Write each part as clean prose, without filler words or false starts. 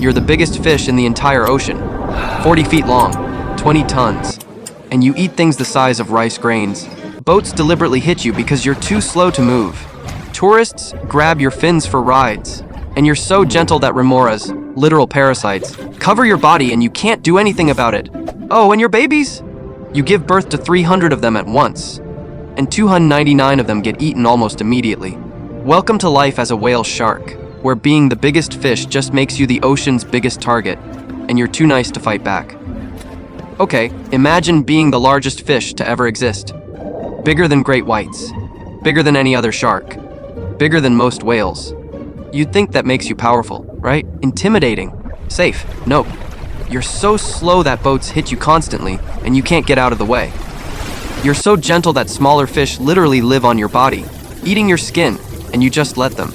you're the biggest fish in the entire ocean. 40 feet long, 20 tons. And you eat things the size of rice grains. Boats deliberately hit you because you're too slow to move. Tourists grab your fins for rides. And you're so gentle that remoras, literal parasites, cover your body and you can't do anything about it. Oh, and your babies? You give birth to 300 of them at once. And 299 of them get eaten almost immediately. Welcome to life as a whale shark, where being the biggest fish just makes you the ocean's biggest target, and you're too nice to fight back. Okay, imagine being the largest fish to ever exist. Bigger than great whites. Bigger than any other shark. Bigger than most whales. You'd think that makes you powerful, right? Intimidating. Safe. Nope. You're so slow that boats hit you constantly, and you can't get out of the way. You're so gentle that smaller fish literally live on your body, eating your skin, and you just let them.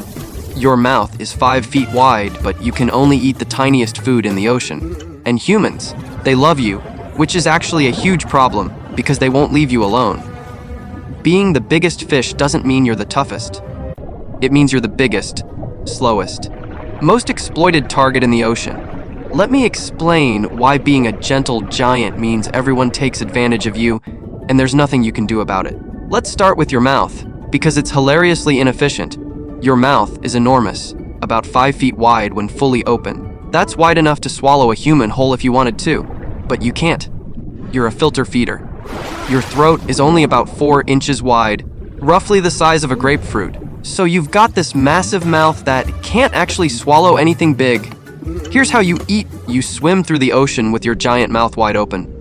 Your mouth is 5 feet wide, but you can only eat the tiniest food in the ocean. And humans, they love you, which is actually a huge problem because they won't leave you alone. Being the biggest fish doesn't mean you're the toughest. It means you're the biggest, slowest, most exploited target in the ocean. Let me explain why being a gentle giant means everyone takes advantage of you and there's nothing you can do about it. Let's start with your mouth, because it's hilariously inefficient. Your mouth is enormous, about 5 feet wide when fully open. That's wide enough to swallow a human whole if you wanted to, but you can't. You're a filter feeder. Your throat is only about 4 inches wide, roughly the size of a grapefruit. So you've got this massive mouth that can't actually swallow anything big. Here's how you eat. You swim through the ocean with your giant mouth wide open.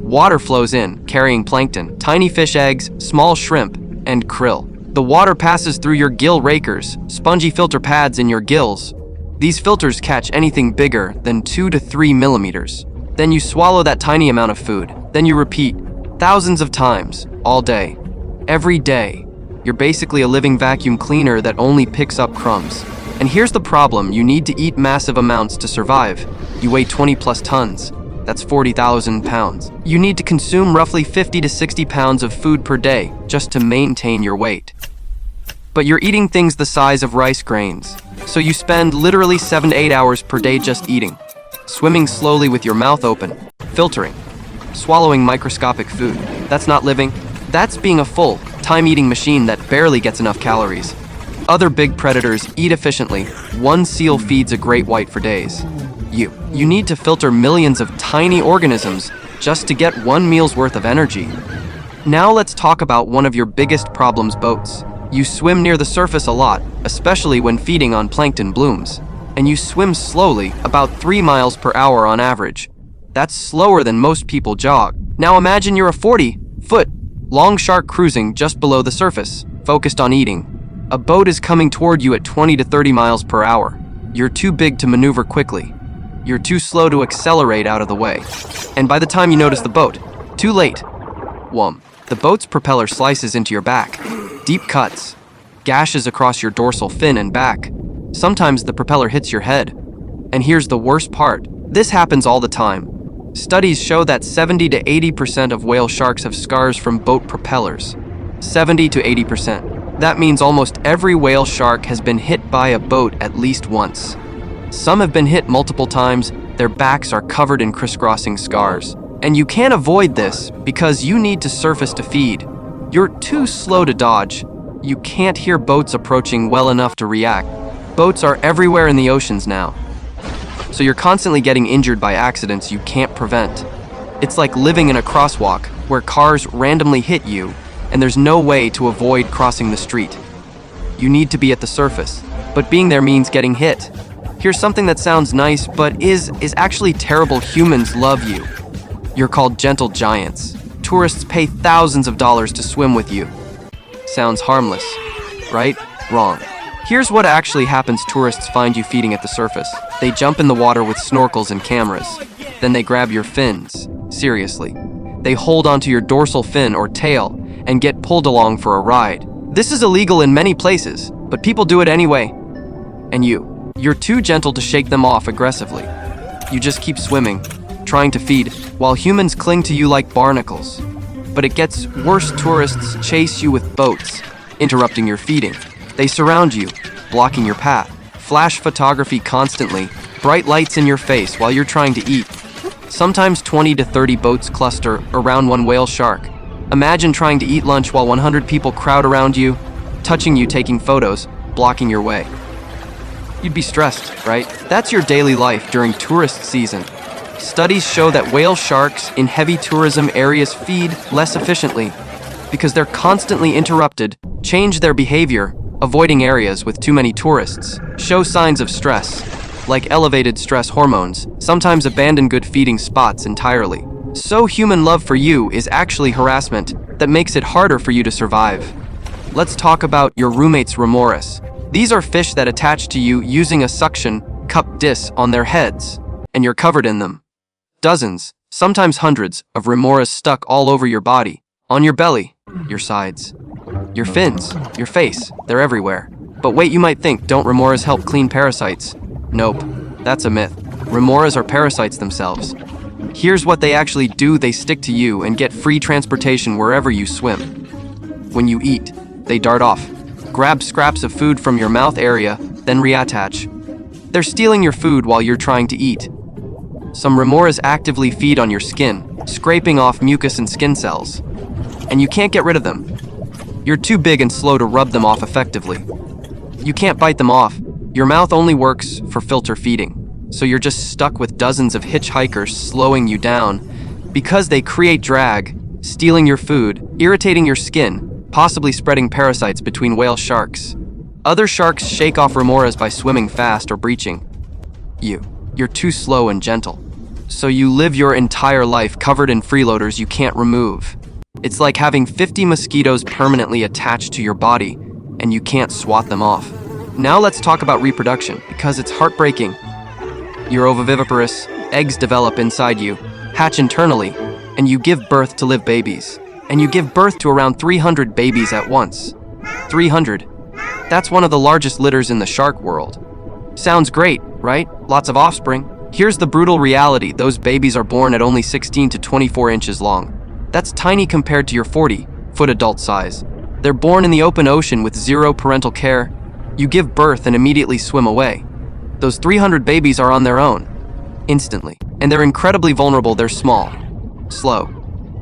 Water flows in, carrying plankton, tiny fish eggs, small shrimp, and krill. The water passes through your gill rakers, spongy filter pads in your gills. These filters catch anything bigger than 2 to 3 millimeters. Then you swallow that tiny amount of food. Then you repeat thousands of times, all day. Every day. You're basically a living vacuum cleaner that only picks up crumbs. And here's the problem, you need to eat massive amounts to survive. You weigh 20 plus tons. That's 40,000 pounds. You need to consume roughly 50 to 60 pounds of food per day just to maintain your weight. But you're eating things the size of rice grains. So you spend literally 7 to 8 hours per day just eating. Swimming slowly with your mouth open. Filtering. Swallowing microscopic food. That's not living. That's being a full, time-eating machine that barely gets enough calories. Other big predators eat efficiently. One seal feeds a great white for days. You need to filter millions of tiny organisms just to get one meal's worth of energy. Now let's talk about one of your biggest problems, boats. You swim near the surface a lot, especially when feeding on plankton blooms. And you swim slowly, about 3 miles per hour on average. That's slower than most people jog. Now imagine you're a 40-foot long shark cruising just below the surface, focused on eating. A boat is coming toward you at 20 to 30 miles per hour. You're too big to maneuver quickly. You're too slow to accelerate out of the way. And by the time you notice the boat, too late. Whum. The boat's propeller slices into your back. Deep cuts. Gashes across your dorsal fin and back. Sometimes the propeller hits your head. And here's the worst part. This happens all the time. Studies show that 70 to 80% of whale sharks have scars from boat propellers. 70 to 80%. That means almost every whale shark has been hit by a boat at least once. Some have been hit multiple times, their backs are covered in crisscrossing scars. And you can't avoid this because you need to surface to feed. You're too slow to dodge. You can't hear boats approaching well enough to react. Boats are everywhere in the oceans now. So you're constantly getting injured by accidents you can't prevent. It's like living in a crosswalk where cars randomly hit you and there's no way to avoid crossing the street. You need to be at the surface, but being there means getting hit. Here's something that sounds nice, but is actually terrible. Humans love you. You're called gentle giants. Tourists pay thousands of dollars to swim with you. Sounds harmless, right? Wrong. Here's what actually happens. Tourists find you feeding at the surface. They jump in the water with snorkels and cameras. Then they grab your fins. Seriously. They hold onto your dorsal fin or tail and get pulled along for a ride. This is illegal in many places, but people do it anyway. And you're too gentle to shake them off aggressively. You just keep swimming, trying to feed, while humans cling to you like barnacles. But it gets worse. Tourists chase you with boats, interrupting your feeding. They surround you, blocking your path. Flash photography constantly, bright lights in your face while you're trying to eat. Sometimes 20 to 30 boats cluster around one whale shark. Imagine trying to eat lunch while 100 people crowd around you, touching you, taking photos, blocking your way. You'd be stressed, right? That's your daily life during tourist season. Studies show that whale sharks in heavy tourism areas feed less efficiently because they're constantly interrupted, change their behavior, avoiding areas with too many tourists, show signs of stress, like elevated stress hormones, sometimes abandon good feeding spots entirely. So human love for you is actually harassment that makes it harder for you to survive. Let's talk about your roommate's remoras. These are fish that attach to you using a suction cup disc on their heads, and you're covered in them. Dozens, sometimes hundreds, of remoras stuck all over your body, on your belly, your sides, your fins, your face, they're everywhere. But wait, you might think, don't remoras help clean parasites? Nope, that's a myth. Remoras are parasites themselves. Here's what they actually do: they stick to you and get free transportation wherever you swim. When you eat, they dart off, grab scraps of food from your mouth area, then reattach. They're stealing your food while you're trying to eat. Some remoras actively feed on your skin, scraping off mucus and skin cells. And you can't get rid of them. You're too big and slow to rub them off effectively. You can't bite them off. Your mouth only works for filter feeding, so you're just stuck with dozens of hitchhikers slowing you down because they create drag, stealing your food, irritating your skin, possibly spreading parasites between whale sharks. Other sharks shake off remoras by swimming fast or breaching. You're too slow and gentle, so you live your entire life covered in freeloaders you can't remove. It's like having 50 mosquitoes permanently attached to your body, and you can't swat them off. Now let's talk about reproduction, because it's heartbreaking. You're oviviparous, eggs develop inside you, hatch internally, and you give birth to live babies. And you give birth to around 300 babies at once. 300. That's one of the largest litters in the shark world. Sounds great, right? Lots of offspring. Here's the brutal reality: those babies are born at only 16 to 24 inches long. That's tiny compared to your 40-foot adult size. They're born in the open ocean with zero parental care. You give birth and immediately swim away. Those 300 babies are on their own, instantly. And they're incredibly vulnerable. They're small, slow,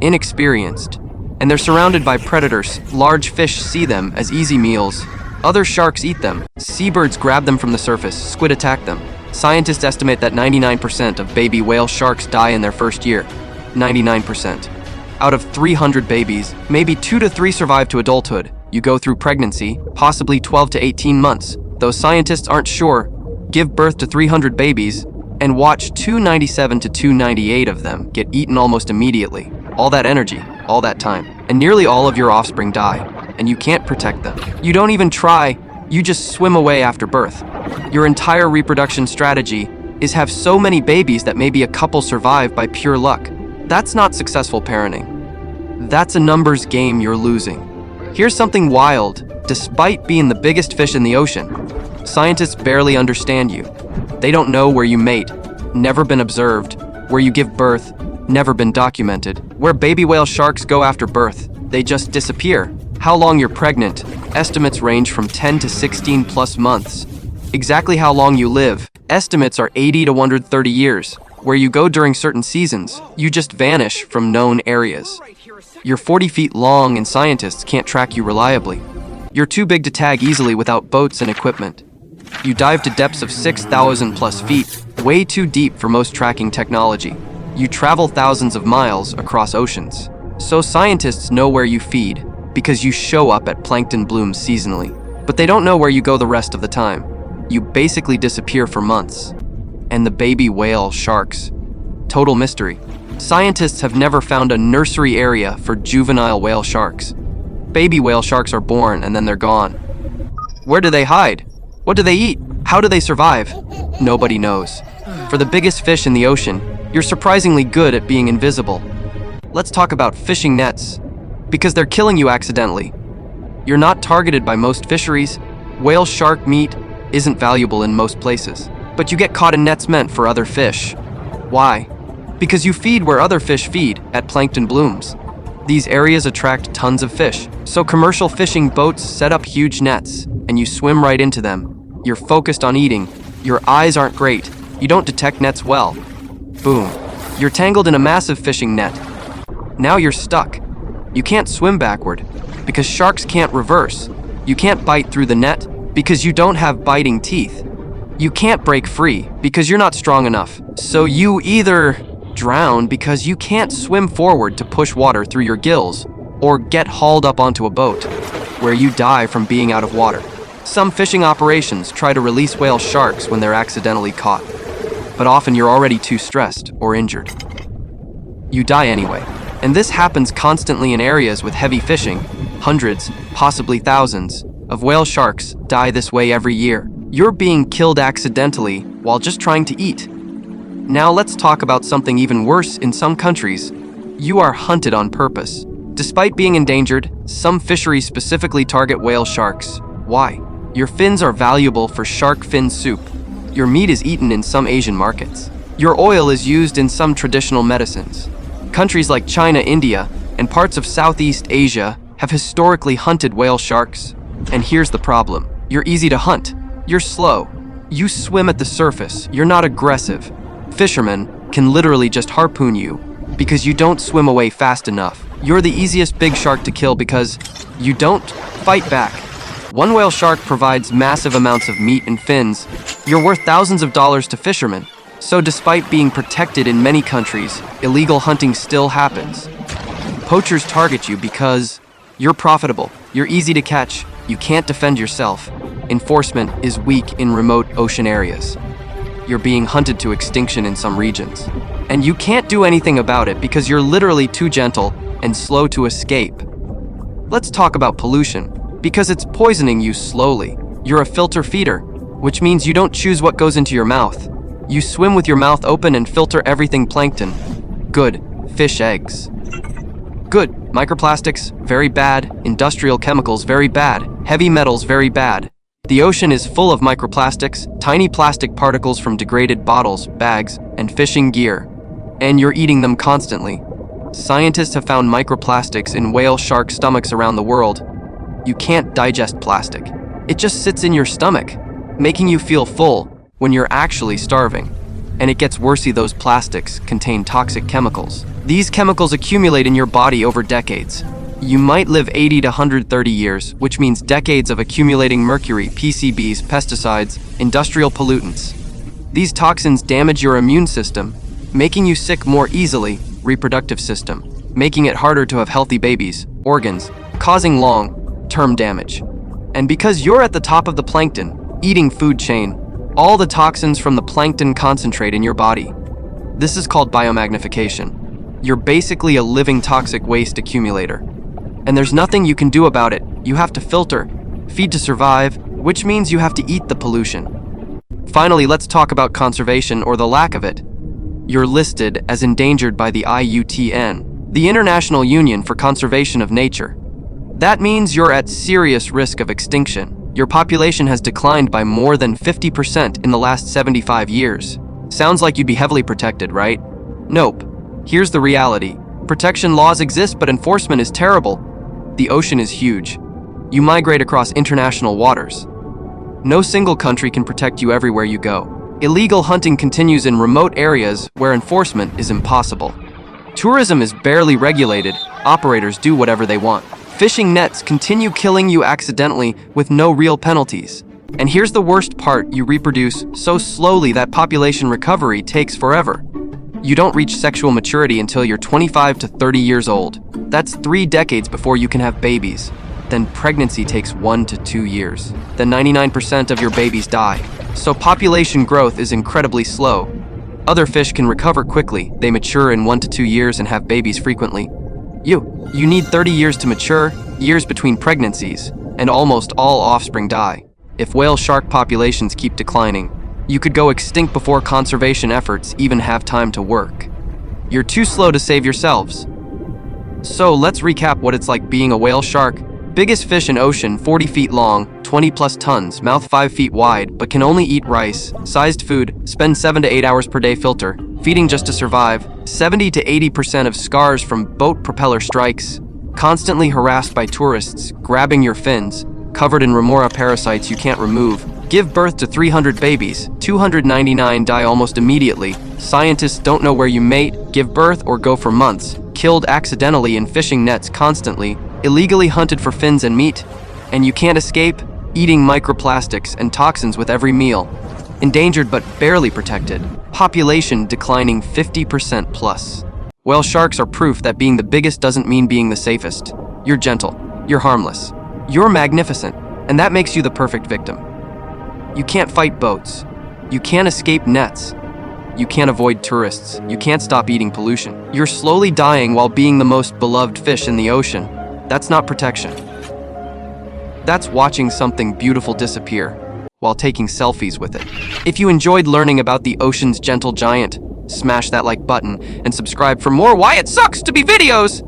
inexperienced, and they're surrounded by predators. Large fish see them as easy meals. Other sharks eat them. Seabirds grab them from the surface. Squid attack them. Scientists estimate that 99% of baby whale sharks die in their first year. 99%. Out of 300 babies, maybe 2 to 3 survive to adulthood. You go through pregnancy, possibly 12 to 18 months. Though scientists aren't sure, give birth to 300 babies, and watch 297 to 298 of them get eaten almost immediately. All that energy, all that time, and nearly all of your offspring die, and you can't protect them. You don't even try, you just swim away after birth. Your entire reproduction strategy is have so many babies that maybe a couple survive by pure luck. That's not successful parenting. That's a numbers game you're losing. Here's something wild. Despite being the biggest fish in the ocean, scientists barely understand you. They don't know where you mate, never been observed, where you give birth, never been documented, where baby whale sharks go after birth. They just disappear. How long you're pregnant? Estimates range from 10 to 16 plus months. Exactly how long you live? Estimates are 80 to 130 years. Where you go during certain seasons, you just vanish from known areas. You're 40 feet long and scientists can't track you reliably. You're too big to tag easily without boats and equipment. You dive to depths of 6,000 plus feet, way too deep for most tracking technology. You travel thousands of miles across oceans. So scientists know where you feed, because you show up at plankton blooms seasonally. But they don't know where you go the rest of the time. You basically disappear for months. And the baby whale sharks. Total mystery. Scientists have never found a nursery area for juvenile whale sharks. Baby whale sharks are born and then they're gone. Where do they hide? What do they eat? How do they survive? Nobody knows. For the biggest fish in the ocean, you're surprisingly good at being invisible. Let's talk about fishing nets, because they're killing you accidentally. You're not targeted by most fisheries. Whale shark meat isn't valuable in most places, but you get caught in nets meant for other fish. Why? Because you feed where other fish feed, at plankton blooms. These areas attract tons of fish, so commercial fishing boats set up huge nets, and you swim right into them. You're focused on eating. Your eyes aren't great. You don't detect nets well. Boom. You're tangled in a massive fishing net. Now you're stuck. You can't swim backward because sharks can't reverse. You can't bite through the net because you don't have biting teeth. You can't break free because you're not strong enough. So you either drown because you can't swim forward to push water through your gills, or get hauled up onto a boat, where you die from being out of water. Some fishing operations try to release whale sharks when they're accidentally caught, but often you're already too stressed or injured. You die anyway, and this happens constantly in areas with heavy fishing. Hundreds, possibly thousands, of whale sharks die this way every year. You're being killed accidentally while just trying to eat. Now let's talk about something even worse in some countries. You are hunted on purpose. Despite being endangered, some fisheries specifically target whale sharks. Why? Your fins are valuable for shark fin soup. Your meat is eaten in some Asian markets. Your oil is used in some traditional medicines. Countries like China, India, and parts of Southeast Asia have historically hunted whale sharks. And here's the problem. You're easy to hunt. You're slow. You swim at the surface. You're not aggressive. Fishermen can literally just harpoon you because you don't swim away fast enough. You're the easiest big shark to kill because you don't fight back. One whale shark provides massive amounts of meat and fins. You're worth thousands of dollars to fishermen. So despite being protected in many countries, illegal hunting still happens. Poachers target you because you're profitable, you're easy to catch, you can't defend yourself. Enforcement is weak in remote ocean areas. You're being hunted to extinction in some regions. And you can't do anything about it because you're literally too gentle and slow to escape. Let's talk about pollution, because it's poisoning you slowly. You're a filter feeder, which means you don't choose what goes into your mouth. You swim with your mouth open and filter everything plankton. Good. Fish eggs. Good. Microplastics, very bad. Industrial chemicals, very bad. Heavy metals, very bad. The ocean is full of microplastics, tiny plastic particles from degraded bottles, bags, and fishing gear. And you're eating them constantly. Scientists have found microplastics in whale shark stomachs around the world. You can't digest plastic. It just sits in your stomach, making you feel full when you're actually starving. And it gets worse, those plastics contain toxic chemicals. These chemicals accumulate in your body over decades. You might live 80 to 130 years, which means decades of accumulating mercury, PCBs, pesticides, industrial pollutants. These toxins damage your immune system, making you sick more easily, reproductive system, making it harder to have healthy babies, organs, causing long-term damage. And because you're at the top of the plankton, eating food chain, all the toxins from the plankton concentrate in your body. This is called biomagnification. You're basically a living toxic waste accumulator. And there's nothing you can do about it. You have to filter, feed to survive, which means you have to eat the pollution. Finally, let's talk about conservation, or the lack of it. You're listed as endangered by the IUCN, the International Union for Conservation of Nature. That means you're at serious risk of extinction. Your population has declined by more than 50% in the last 75 years. Sounds like you'd be heavily protected, right? Nope. Here's the reality. Protection laws exist, but enforcement is terrible. The ocean is huge. You migrate across international waters. No single country can protect you everywhere you go. Illegal hunting continues in remote areas where enforcement is impossible. Tourism is barely regulated. Operators do whatever they want. Fishing nets continue killing you accidentally with no real penalties. And here's the worst part, you reproduce so slowly that population recovery takes forever. You don't reach sexual maturity until you're 25 to 30 years old. That's 3 decades before you can have babies. Then pregnancy takes 1 to 2 years. Then 99% of your babies die. So population growth is incredibly slow. Other fish can recover quickly. They mature in 1 to 2 years and have babies frequently. You need 30 years to mature, years between pregnancies, and almost all offspring die. If whale shark populations keep declining, you could go extinct before conservation efforts even have time to work. You're too slow to save yourselves. So let's recap what it's like being a whale shark. Biggest fish in ocean, 40 feet long, 20 plus tons, mouth 5 feet wide, but can only eat rice, sized food, spend 7 to 8 hours per day filter, feeding just to survive, 70 to 80% of scars from boat propeller strikes, constantly harassed by tourists, grabbing your fins, covered in remora parasites you can't remove, Give birth to 300 babies, 299 die almost immediately. Scientists don't know where you mate, give birth, or go for months. Killed accidentally in fishing nets constantly. Illegally hunted for fins and meat. And you can't escape? Eating microplastics and toxins with every meal. Endangered but barely protected. Population declining 50% plus. Whale sharks are proof that being the biggest doesn't mean being the safest. You're gentle. You're harmless. You're magnificent. And that makes you the perfect victim. You can't fight boats. You can't escape nets. You can't avoid tourists. You can't stop eating pollution. You're slowly dying while being the most beloved fish in the ocean. That's not protection. That's watching something beautiful disappear while taking selfies with it. If you enjoyed learning about the ocean's gentle giant, smash that like button and subscribe for more Why It Sucks to Be videos!